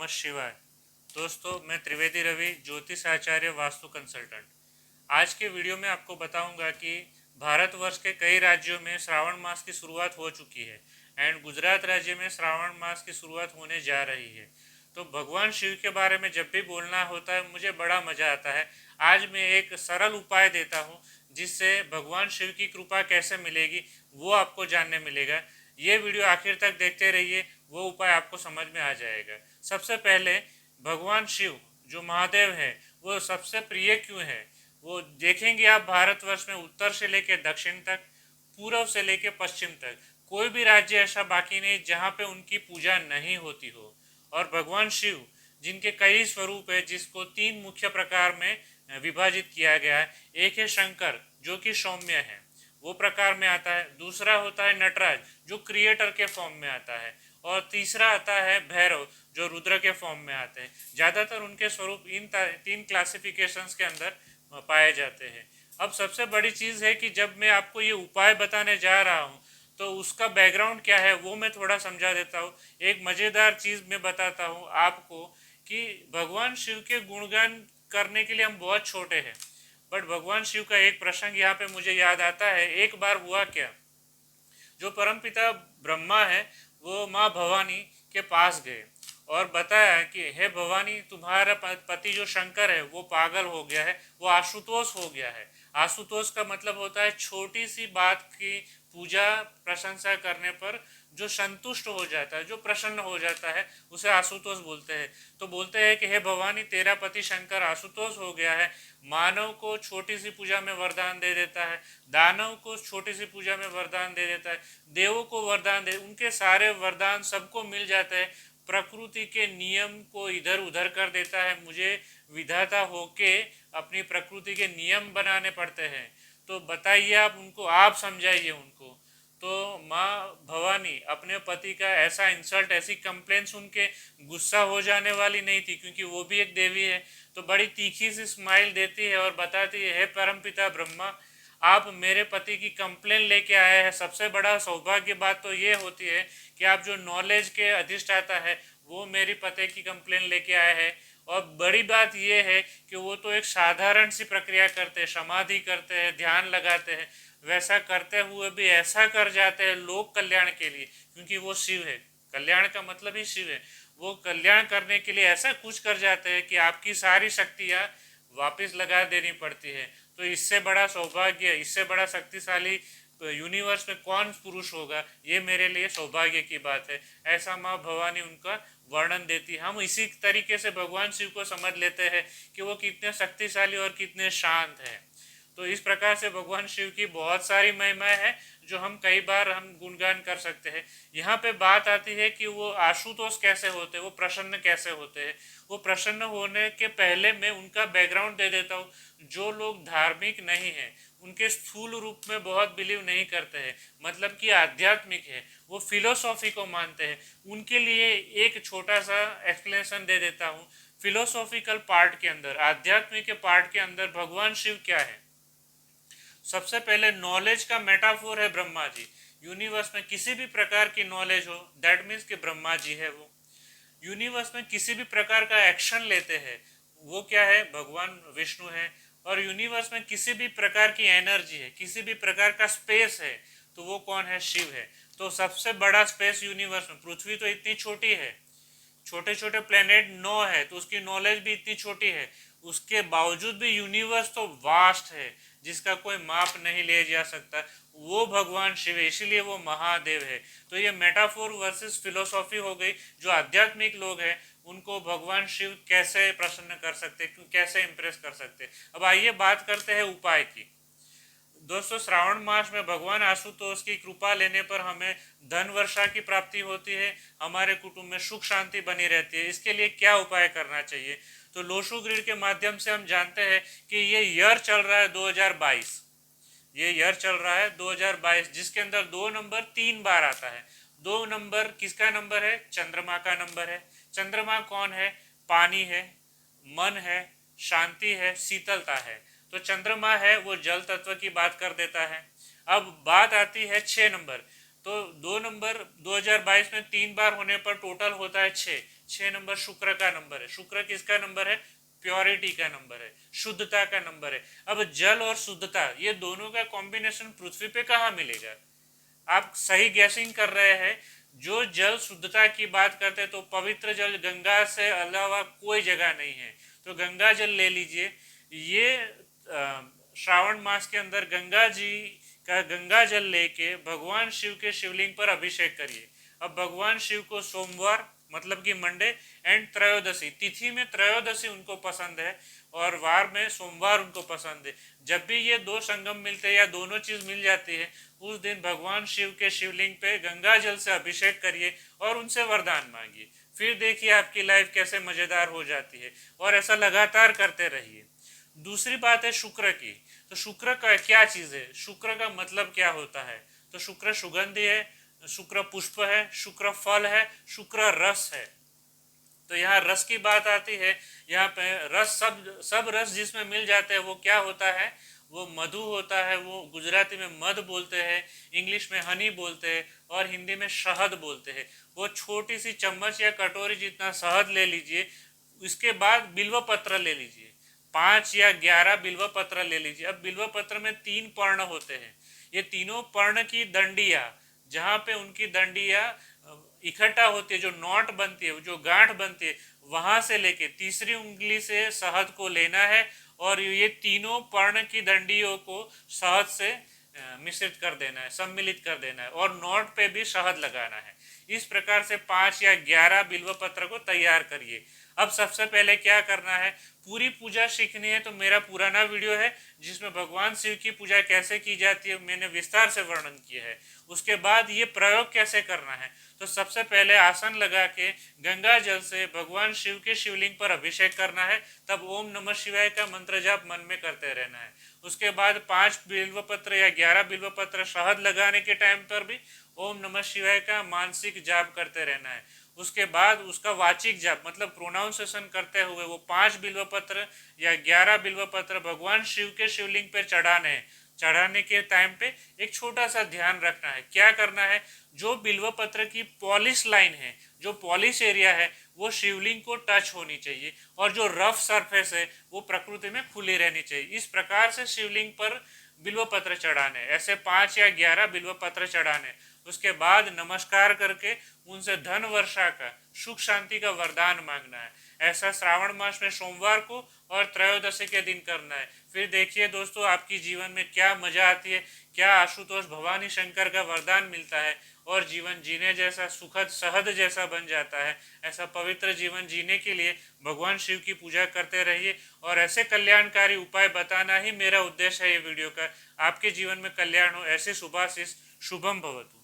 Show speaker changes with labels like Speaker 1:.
Speaker 1: नमः शिवाय। दोस्तों, मैं त्रिवेदी रवि, ज्योतिष आचार्य, वास्तु कंसल्टेंट। आज के वीडियो में आपको बताऊंगा कि भारतवर्ष के कई राज्यों में श्रावण मास की शुरुआत हो चुकी है एंड गुजरात राज्य में श्रावण मास की शुरुआत होने जा रही है। तो भगवान शिव के बारे में जब भी बोलना होता है मुझे बड़ा मज़ा आता है। आज मैं एक सरल उपाय देता हूँ जिससे भगवान शिव की कृपा कैसे मिलेगी वो आपको जानने मिलेगा। ये वीडियो आखिर तक देखते रहिए, वो उपाय आपको समझ में आ जाएगा। सबसे पहले भगवान शिव जो महादेव है वो सबसे प्रिय क्यों है वो देखेंगे आप। भारतवर्ष में उत्तर से लेकर दक्षिण तक, पूर्व से लेकर पश्चिम तक कोई भी राज्य ऐसा बाकी नहीं जहाँ पे उनकी पूजा नहीं होती हो। और भगवान शिव जिनके कई स्वरूप है, जिसको तीन मुख्य प्रकार में विभाजित किया गया है। एक है शंकर जो कि सौम्य है, वो प्रकार में आता है। दूसरा होता है नटराज जो क्रिएटर के फॉर्म में आता है। और तीसरा आता है भैरव जो रुद्र के फॉर्म में आते हैं। ज़्यादातर उनके स्वरूप इन तीन क्लासिफिकेशंस के अंदर पाए जाते हैं। अब सबसे बड़ी चीज़ है कि जब मैं आपको ये उपाय बताने जा रहा हूँ तो उसका बैकग्राउंड क्या है वो मैं थोड़ा समझा देता हूँ। एक मज़ेदार चीज़ मैं बताता हूँ आपको कि भगवान शिव के गुणगान करने के लिए हम बहुत छोटे हैं, बट भगवान शिव का एक प्रसंग यहाँ पे मुझे याद आता है। एक बार हुआ क्या, जो परमपिता ब्रह्मा है वो माँ भवानी के पास गए और बताया कि हे भवानी, तुम्हारा पति जो शंकर है वो पागल हो गया है, वो आशुतोष हो गया है। आशुतोष का मतलब होता है छोटी सी बात की पूजा प्रशंसा करने पर जो संतुष्ट हो जाता है, जो प्रसन्न हो जाता है, उसे आशुतोष बोलते हैं। तो बोलते हैं कि हे भवानी, तेरा पति शंकर आशुतोष हो गया है। मानव को छोटी सी पूजा में वरदान दे देता है, दानव को छोटी सी पूजा में वरदान दे देता है, देवों को वरदान दे, उनके सारे वरदान सबको मिल जाते हैं। प्रकृति के नियम को इधर उधर कर देता है। मुझे विधाता होके अपनी प्रकृति के नियम बनाने पड़ते हैं। तो बताइए आप उनको, आप समझाइए उनको। तो माँ भवानी अपने पति का ऐसा इंसल्ट, ऐसी कंप्लेन सुन के गुस्सा हो जाने वाली नहीं थी, क्योंकि वो भी एक देवी है। तो बड़ी तीखी सी स्माइल देती है और बताती है, हे परमपिता ब्रह्मा, आप मेरे पति की कंप्लेन लेके आए हैं। सबसे बड़ा सौभाग्य बात तो ये होती है कि आप जो नॉलेज के अधिष्ठाता है वो मेरी पति की कंप्लेन लेके आए हैं। और बड़ी बात यह है कि वो तो एक साधारण सी प्रक्रिया करते हैं, समाधि करते हैं, ध्यान लगाते हैं। वैसा करते हुए भी ऐसा कर जाते हैं लोक कल्याण के लिए, क्योंकि वो शिव है। कल्याण का मतलब ही शिव है। वो कल्याण करने के लिए ऐसा कुछ कर जाते हैं कि आपकी सारी शक्तियाँ वापस लगा देनी पड़ती है। तो इससे बड़ा सौभाग्य, इससे बड़ा शक्तिशाली यूनिवर्स में कौन पुरुष होगा, ये मेरे लिए सौभाग्य की बात है। ऐसा माँ भवानी उनका वर्णन देती है। हम इसी तरीके से भगवान शिव को समझ लेते हैं कि वो कितने शक्तिशाली और कितने शांत हैं। तो इस प्रकार से भगवान शिव की बहुत सारी महिमाएं हैं जो हम कई बार हम गुणगान कर सकते हैं। यहाँ पे बात आती है कि वो आशुतोष कैसे होते हैं, वो प्रसन्न कैसे होते हैं। वो प्रसन्न होने के पहले मैं उनका बैकग्राउंड दे देता हूँ। जो लोग धार्मिक नहीं हैं, उनके स्थूल रूप में बहुत बिलीव नहीं करते हैं, मतलब कि आध्यात्मिक है, वो फिलोसॉफी को मानते हैं, उनके लिए एक छोटा सा एक्सप्लेनेशन दे देता हूँ। फिलोसॉफिकल पार्ट के अंदर, आध्यात्मिक के पार्ट के अंदर भगवान शिव क्या है। सबसे पहले नॉलेज का मेटाफोर है ब्रह्मा जी। यूनिवर्स में किसी भी प्रकार की नॉलेज हो, दैट मीन्स कि ब्रह्मा जी है वो। यूनिवर्स में किसी भी प्रकार का एक्शन लेते हैं, वो क्या है, भगवान विष्णु है। और यूनिवर्स में किसी भी प्रकार की एनर्जी है, किसी भी प्रकार का स्पेस है, तो वो कौन है, शिव है। तो सबसे बड़ा स्पेस यूनिवर्स में, पृथ्वी तो इतनी छोटी है, छोटे छोटे प्लेनेट 9 है, तो उसकी नॉलेज भी इतनी छोटी है। उसके बावजूद भी यूनिवर्स तो वास्ट है, जिसका कोई माप नहीं ले जा सकता। वो भगवान शिव है, इसीलिए वो महादेव है। तो ये मेटाफोर वर्सेस फिलोसॉफी हो गई। जो आध्यात्मिक लोग हैं उनको भगवान शिव कैसे प्रसन्न कर सकते, कैसे इंप्रेस कर सकते। अब आइए बात करते हैं उपाय की। दोस्तों, श्रावण मास में भगवान आशुतोष की कृपा लेने पर हमें धन वर्षा की प्राप्ति होती है, हमारे कुटुंब में सुख शांति बनी रहती है। इसके लिए क्या उपाय करना चाहिए, तो लोशु ग्रिड के माध्यम से हम जानते हैं कि ये ईयर चल रहा है 2022। ये ईयर चल रहा है 2022, जिसके अंदर 2 नंबर 3 बार आता है। 2 नंबर किसका नंबर है, चंद्रमा का नंबर है। चंद्रमा कौन है, पानी है, मन है, शांति है, शीतलता है। तो चंद्रमा है वो जल तत्व की बात कर देता है। अब बात आती है 6 नंबर। तो 2 नंबर 2022 में 3 बार होने पर टोटल होता है 6। 6 नंबर शुक्र का नंबर है। शुक्र किसका नंबर है? प्योरिटी का नंबर है, शुद्धता का नंबर है। अब जल और शुद्धता ये दोनों का कॉम्बिनेशन पृथ्वी पे कहाँ मिलेगा? आप सही गैसिंग कर रहे हैं। जो जल शुद्धता की बात करते हैं तो पवित्र जल गंगा से अलावा कोई जगह नहीं है। तो गंगा जल ले लीजिए। ये श्रावण मास के अंदर गंगा जी का गंगा जल लेके भगवान शिव के शिवलिंग पर अभिषेक करिए। अब भगवान शिव को सोमवार मतलब कि मंडे एंड त्रयोदशी तिथि में त्रयोदशी उनको पसंद है और वार में सोमवार उनको पसंद है। जब भी ये दो संगम मिलते हैं या दोनों चीज मिल जाती है उस दिन भगवान शिव के शिवलिंग पे गंगा जल से अभिषेक करिए और उनसे वरदान मांगिए। फिर देखिए आपकी लाइफ कैसे मजेदार हो जाती है और ऐसा लगातार करते रहिए। दूसरी बात है शुक्र की। तो शुक्र का क्या चीज है? शुक्र का मतलब क्या होता है? तो शुक्र सुगंधि है, शुक्र पुष्प है, शुक्र फल है, शुक्र रस है। तो यहाँ रस की बात आती है। यहाँ पे रस सब रस जिसमें मिल जाते हैं वो क्या होता है? वो मधु होता है। वो गुजराती में मध बोलते हैं, इंग्लिश में हनी बोलते हैं और हिंदी में शहद बोलते हैं। वो छोटी सी चम्मच या कटोरी जितना शहद ले लीजिए। इसके बाद बिल्व पत्र ले लीजिए, 5 या 11 बिल्व पत्र ले लीजिए। अब बिल्व पत्र में 3 पर्ण होते हैं। ये तीनों पर्ण की दंडिया, जहाँ पे उनकी दंडिया इकट्ठा होती है, जो नॉट बनती है, जो गांठ बनती है, वहां से लेके तीसरी उंगली से शहद को लेना है और ये तीनों पर्ण की दंडियों को शहद से मिश्रित कर देना है, सम्मिलित कर देना है और नोट पे भी शहद लगाना है। इस प्रकार से 5 या 11 बिल्व पत्र को तैयार करिए। अब सबसे पहले क्या करना है? पूरी पूजा सीखनी है तो मेरा पुराना वीडियो है जिसमें भगवान शिव की पूजा कैसे की जाती है मैंने विस्तार से वर्णन किया है। उसके बाद ये प्रयोग कैसे करना है, तो सबसे पहले आसन लगा के गंगा जल से भगवान शिव के शिवलिंग पर अभिषेक करना है। तब ओम नमः शिवाय का मंत्र जाप मन में करते रहना है। उसके बाद 5 बिल्व पत्र या 11 बिल्व पत्र शहद लगाने के टाइम पर भी ओम नमः शिवाय का मानसिक जाप करते रहना है। उसके बाद उसका वाचिक जाप मतलब प्रोनाउंसिएशन करते हुए वो 5 बिल्व पत्र या 11 बिल्व पत्र भगवान शिव के शिवलिंग पर चढ़ाने हैं। चढ़ाने के टाइम पे एक छोटा सा ध्यान रखना है। क्या करना है? जो बिल्व पत्र की पॉलिश लाइन है, जो पॉलिश एरिया है, वो शिवलिंग को टच होनी चाहिए और जो रफ सरफेस है वो प्रकृति में खुली रहनी चाहिए। इस प्रकार से शिवलिंग पर बिल्व पत्र चढ़ाने, ऐसे 5 या 11 बिल्व पत्र चढ़ाने। उसके बाद नमस्कार करके उनसे धन वर्षा का, सुख शांति का वरदान मांगना है। ऐसा श्रावण मास में सोमवार को और त्रयोदशी के दिन करना है। फिर देखिए दोस्तों आपकी जीवन में क्या मजा आती है, क्या आशुतोष भवानी शंकर का वरदान मिलता है और जीवन जीने जैसा सुखद सहद जैसा बन जाता है। ऐसा पवित्र जीवन जीने के लिए भगवान शिव की पूजा करते रहिए और ऐसे कल्याणकारी उपाय बताना ही मेरा उद्देश्य है ये वीडियो का। आपके जीवन में कल्याण हो, ऐसे शुभाशीष। शुभम भवतु।